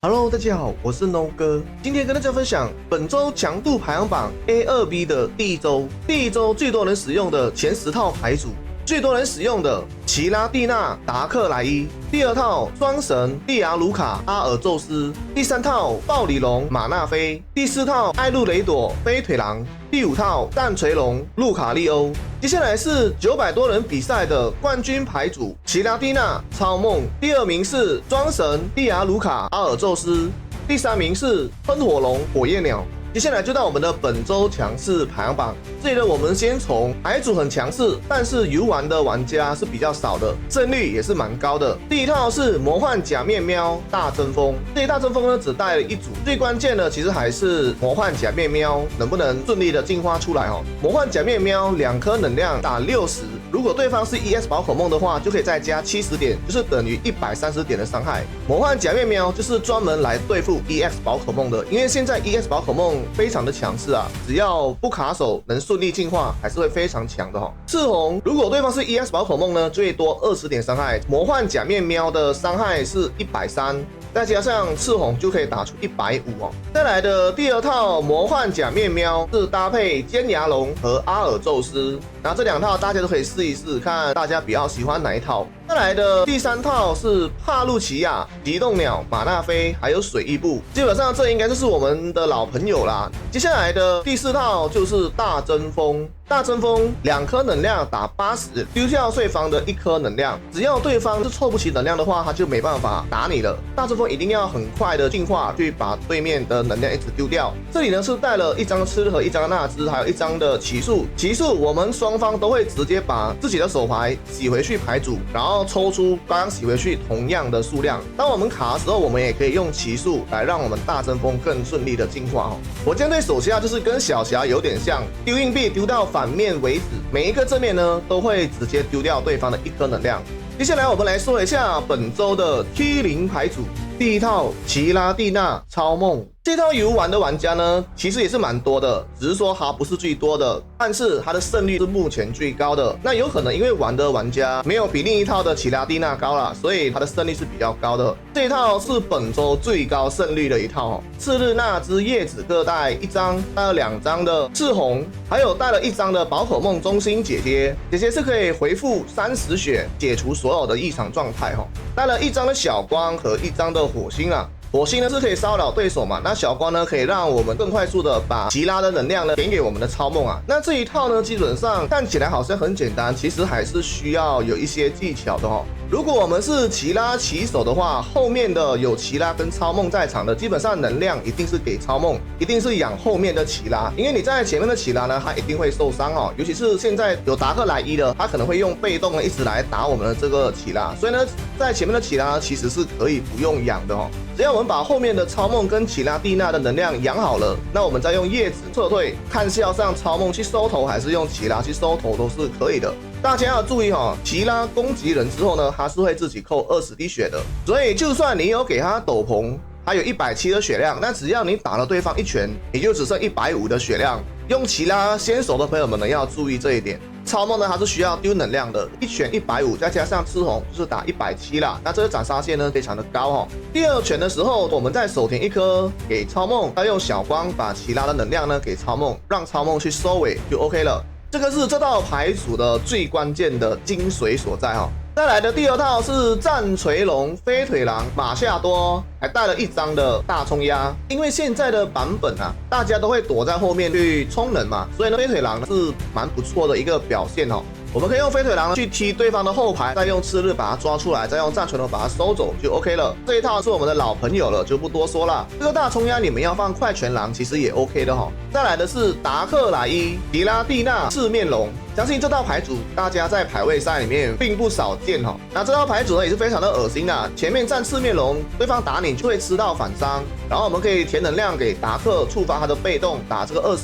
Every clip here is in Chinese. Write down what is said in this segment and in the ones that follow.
Hello， 大家好，我是 No 哥，今天跟大家分享本周强度排行榜 A2B 的第一周最多人使用的前10套牌组，最多人使用的奇拉蒂娜达克莱伊，第2套双神利亚卢卡阿尔宙斯，第3套暴里龙马纳菲，第4套艾露雷朵飞腿狼，第5套战锤龙路卡利欧。接下来是900多人比赛的冠军牌组，奇拉蒂娜超梦，第2名是双神利亚卢卡阿尔宙斯，第3名是喷火龙火焰鸟。接下来就到我们的本周强势排行榜，这里呢我们先从牌组很强势，但是游玩的玩家是比较少的，胜率也是蛮高的。第1套是魔幻假面喵大争锋，这一大争锋呢只带了1组，最关键的其实还是魔幻假面喵能不能顺利的进化出来哦。魔幻假面喵2颗能量打60，如果对方是 ES 宝可梦的话，就可以再加70点，就是等于130点的伤害。魔幻假面喵就是专门来对付 EX 宝可梦的，因为现在 EX 宝可梦非常的强势啊，只要不卡手能顺利进化，还是会非常强的哦。赤红如果对方是 EX 宝可梦呢，最多20点伤害，魔幻假面喵的伤害是130。再加上赤红就可以打出150哦。再来的第2套魔幻假面喵是搭配尖牙龙和阿尔宙斯，然后这2套大家都可以试一试，看大家比较喜欢哪一套。再来的第3套是帕路奇亚、极冻鸟、马纳菲还有水翼部，基本上这应该就是我们的老朋友啦。接下来的第4套就是大争锋。大争锋2颗能量打80，丢掉对方的1颗能量，只要对方是凑不齐能量的话，他就没办法打你了。大争锋一定要很快的进化，去把对面的能量一直丢掉。这里呢是带了1张吃和1张纳兹，还有1张的奇数。奇数我们双方都会直接把自己的手牌洗回去牌组，然后抽出刚刚洗回去同样的数量。当我们卡的时候，我们也可以用奇数来让我们大争锋更顺利的进化哦。我将对手下就是跟小霞有点像，丢硬币丢到反面为止，每一个正面呢都会直接丢掉对方的1颗能量。接下来我们来说一下本周的 T0 牌组，第1套奇拉蒂娜超梦。这套游玩的玩家呢，其实也是蛮多的，只是说它不是最多的，但是它的胜率是目前最高的。那有可能因为玩的玩家没有比另一套的奇拉蒂娜高啦，所以它的胜率是比较高的。这一套是本周最高胜率的一套哦。次日那只叶子各带1张，带了2张的赤红，还有带了1张的宝可梦中心姐姐。姐姐是可以回复30血，解除所有的异常状态哦。带了1张的小光和1张的火星啊。火星呢是可以骚扰对手嘛，那小光呢可以让我们更快速的把奇拉的能量呢给我们的超梦啊。那这一套呢基本上看起来好像很简单，其实还是需要有一些技巧的哦。如果我们是奇拉骑手的话，后面的有奇拉跟超梦在场的，基本上能量一定是给超梦，一定是养后面的奇拉，因为你在前面的奇拉呢，它一定会受伤哦。尤其是现在有达克莱伊的，他可能会用被动的一直来打我们的这个奇拉，所以呢，在前面的奇拉呢其实是可以不用养的哦。只要我们把后面的超梦跟奇拉蒂娜的能量养好了，那我们再用叶子撤退，看是要上超梦去收头，还是用奇拉去收头都是可以的。大家要注意哈，奇拉攻击人之后呢，他是会自己扣20滴血的，所以就算你有给他斗篷，还有170的血量，那只要你打了对方1拳，你就只剩150的血量。用奇拉先手的朋友们呢，要注意这一点。超梦呢，它是需要丢能量的，1拳150，再加上赤红就是打170啦。那这个斩杀线呢非常的高哦。第2拳的时候，我们在手填1颗给超梦，再用小光把奇拉的能量呢给超梦，让超梦去收尾就 OK 了。这个是这套牌组的最关键的精髓所在哈。再来的第2套是战锤龙飞腿狼马夏多，还带了1张的大冲压。因为现在的版本啊，大家都会躲在后面去充能嘛，所以呢飞腿狼是蛮不错的一个表现哦。我们可以用飞腿狼去踢对方的后排，再用次日把它抓出来，再用战锤龙把它收走就 OK 了。这一套是我们的老朋友了，就不多说了。这个大冲压你们要放快拳狼其实也 OK 的哈。再来的是达克莱伊迪拉蒂娜四面龙，相信这套牌组大家在排位赛里面并不少见哈。那这套牌组呢也是非常的恶心啊，前面站四面龙，对方打你就会吃到反伤，然后我们可以填能量给达克触发他的被动打这个20。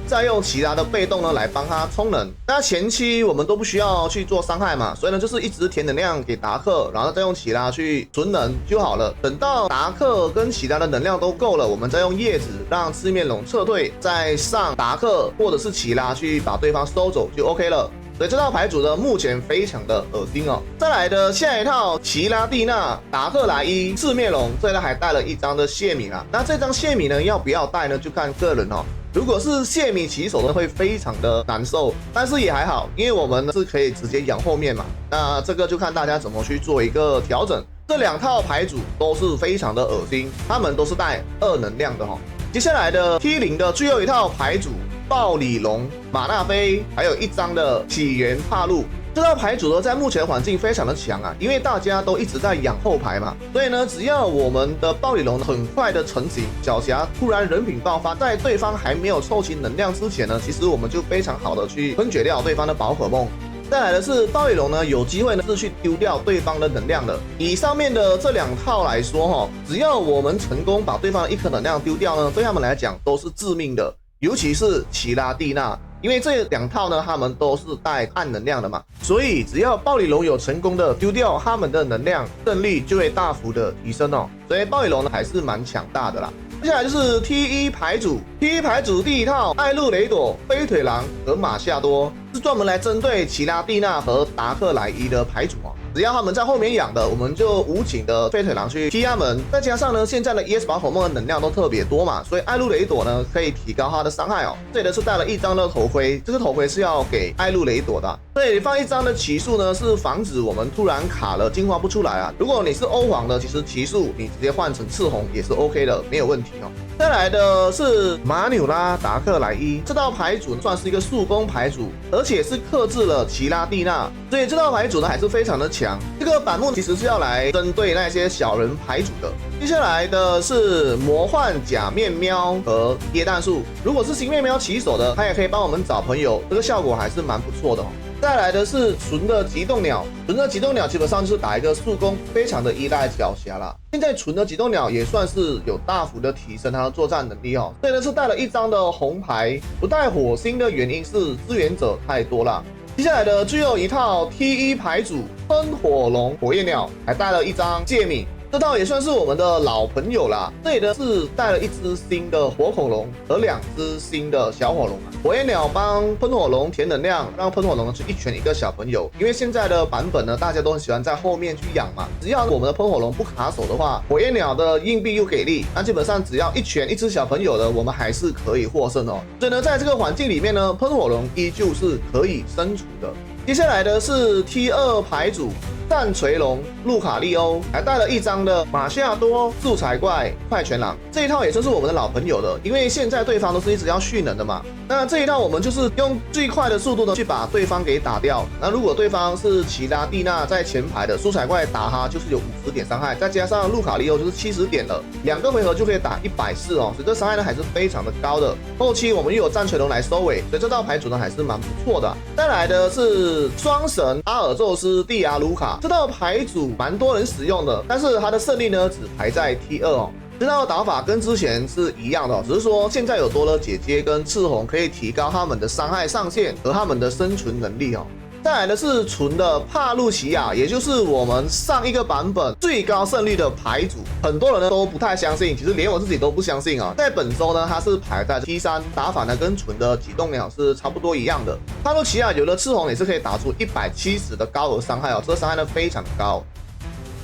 再用其他的被动呢来帮他充能。那前期我们都不需要去做伤害嘛，所以呢就是一直填能量给达克，然后再用奇拉去存能就好了。等到达克跟奇拉的能量都够了，我们再用叶子让四面龙撤退，再上达克或者是奇拉去把对方收走就 OK 了。所以这套牌组呢目前非常的恶心哦。再来的下一套奇拉蒂娜达克莱伊赤面龙，这一套还带了一张的谢米啦。那这张谢米呢要不要带呢？就看个人哦。如果是谢米骑手呢，会非常的难受，但是也还好，因为我们是可以直接养后面嘛。那这个就看大家怎么去做一个调整。这两套牌组都是非常的恶心，他们都是带2能量的哈。接下来的 T0的最后一套牌组，暴鲤龙、马纳菲，还有一张的起源帕路。这套牌组呢，在目前环境非常的强啊，因为大家都一直在养后排嘛，所以呢，只要我们的暴鲤龙很快的成型，狡黠突然人品爆发，在对方还没有凑齐能量之前呢，其实我们就非常好的去分解掉对方的宝可梦。再来的是暴鲤龙呢，有机会呢是去丢掉对方的能量的。以上面的这2套来说哈，只要我们成功把对方的1颗能量丢掉呢，对他们来讲都是致命的，尤其是奇拉蒂娜。因为这2套呢，他们都是带暗能量的嘛，所以只要暴鲤龙有成功的丢掉他们的能量，胜率就会大幅的提升哦。所以暴鲤龙呢还是蛮强大的啦。接下来就是 T1 牌组 ，T1 牌组第一套艾露雷朵、飞腿狼和马夏多，是专门来针对奇拉蒂娜和达克莱伊的牌组哦。只要他们在后面养的，我们就无情的飞腿狼去踢他们。再加上呢，现在的 ES 宝可梦的能量都特别多嘛，所以艾露雷朵呢可以提高它的伤害哦。这里的是带了一张的头盔，这个头盔是要给艾露雷朵的。这里放一张的奇数呢，是防止我们突然卡了进化不出来啊。如果你是欧皇的，其实奇数你直接换成赤红也是 OK 的，没有问题哦。再来的是马纽拉达克莱伊，这套牌组算是一个速攻牌组，而且是克制了奇拉蒂娜，所以这套牌组呢还是非常的强。这个版目其实是要来针对那些小人牌组的。接下来的是魔幻假面喵和椰蛋树，如果是新面喵骑手的，他也可以帮我们找朋友，这个效果还是蛮不错的哦。再来的是纯的极冻鸟，纯的极冻鸟基本上就是打一个速攻，非常的依赖狡黠啦。现在纯的极冻鸟也算是有大幅的提升它的作战能力哦。所以呢是带了一张的红牌，不带火星的原因是支援者太多了。接下来的最后一套 T1 牌组喷火龙火焰鸟，还带了一张介米。这套也算是我们的老朋友啦，这里的是带了一只新的火恐龙和2只新的小火龙啊。火焰鸟帮喷火龙填能量，让喷火龙去一拳一个小朋友。因为现在的版本呢，大家都很喜欢在后面去养嘛，只要我们的喷火龙不卡手的话，火焰鸟的硬币又给力，那基本上只要一拳一只小朋友的，我们还是可以获胜哦。所以呢，在这个环境里面呢，喷火龙依旧是可以身处的。接下来的是 T2 牌组战锤龙、路卡利欧，还带了一张的马夏多素材怪快拳狼。这一套也算是我们的老朋友了，因为现在对方都是一直要蓄能的嘛。那这一套我们就是用最快的速度呢去把对方给打掉。那如果对方是奇拉蒂娜在前排的素材怪打他就是有50点伤害，再加上路卡利欧就是70点了，2个回合就可以打140哦，所以这伤害呢还是非常的高的。后期我们又有战锤龙来收尾，所以这套牌组呢还是蛮不错的。再来的是双神阿尔宙斯蒂亚卢卡，这套牌组蛮多人使用的，但是它的胜率呢只排在 T2 哦。这套打法跟之前是一样的，只是说现在有多了姐姐跟赤红，可以提高他们的伤害上限和他们的生存能力哦。再来的是纯的帕路奇亚，也就是我们上一个版本最高胜率的牌组，很多人呢都不太相信，其实连我自己都不相信啊。在本周呢，它是排在 T3，打法呢跟纯的极冻鸟是差不多一样的。帕路奇亚有了赤红也是可以打出170的高额伤害哦，这个伤害呢非常高。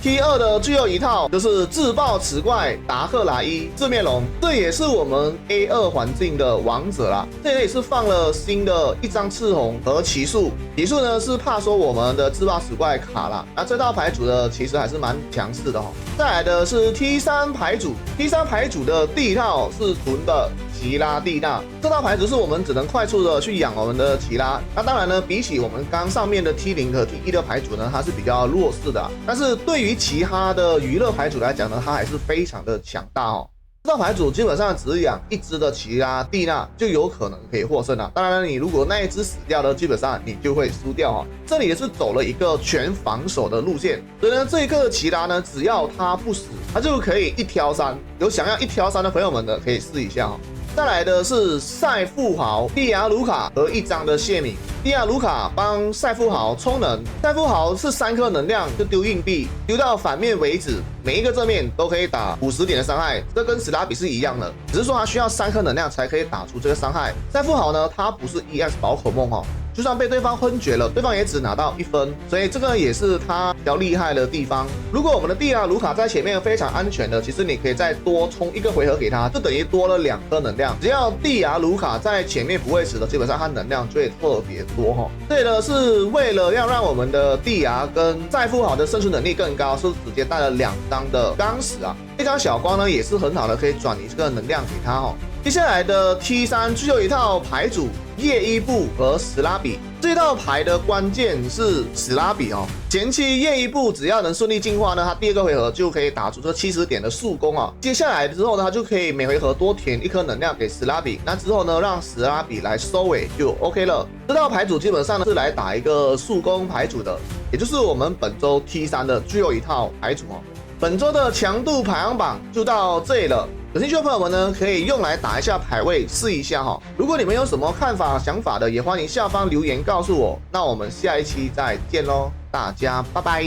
T2 的最后一套就是自爆磁怪达克莱伊字面龙，这也是我们 A2 环境的王者啦。这里也是放了新的一张赤红和奇数，奇数呢是怕说我们的自爆磁怪卡啦。那这套牌组的其实还是蛮强势的哦。再来的是 T3 牌组 ，T3 牌组的第一套是纯的奇拉蒂娜，这套牌组是我们只能快速的去养我们的奇拉。那当然呢，比起我们刚上面的 T0 和 T1 的牌组呢，它是比较弱势的。但是对于其他的娱乐牌组来讲呢，它还是非常的强大哦。这套牌组基本上只养一只的奇拉蒂娜就有可能可以获胜了。当然，你如果那一只死掉了，基本上你就会输掉哦。这里也是走了一个全防守的路线，所以呢，这一个奇拉呢，只要它不死，它就可以1挑3。有想要1挑3的朋友们呢，可以试一下哦。再来的是赛富豪、蒂亚卢卡和一张的谢米。蒂亚卢卡帮赛富豪充能，赛富豪是3颗能量就丢硬币，丢到反面为止，每一个正面都可以打50点的伤害，这跟史拉比是一样的，只是说它需要3颗能量才可以打出这个伤害。赛富豪呢，它不是 EX 宝可梦哦，就算被对方昏厥了，对方也只拿到1分，所以这个也是他比较厉害的地方。如果我们的蒂亚卢卡在前面非常安全的，其实你可以再多冲1个回合给他，就等于多了2颗能量。只要蒂亚卢卡在前面不会死的，基本上他能量就会特别多哈。这个是为了要让我们的蒂亚跟再富豪的生存能力更高，是直接带了2张的钢石啊。这张小光呢也是很好的，可以转移这个能量给他哈。接下来的 T3 最后一套牌组夜伊布和史拉比，这套牌的关键是史拉比哦。前期夜伊布只要能顺利进化呢，他第2个回合就可以打出这70点的速攻啊。接下来之后呢，他就可以每回合多填1颗能量给史拉比，那之后呢，让史拉比来收尾就 OK 了。这套牌组基本上呢是来打一个速攻牌组的，也就是我们本周 T3 的最后一套牌组哦。本周的强度排行榜就到这里了。有兴趣的朋友们呢，可以用来打一下排位试一下哈。如果你们有什么看法、想法的，也欢迎下方留言告诉我。那我们下一期再见喽，大家拜拜。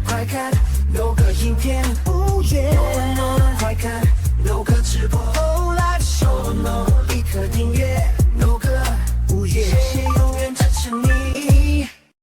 快看，有个影片，快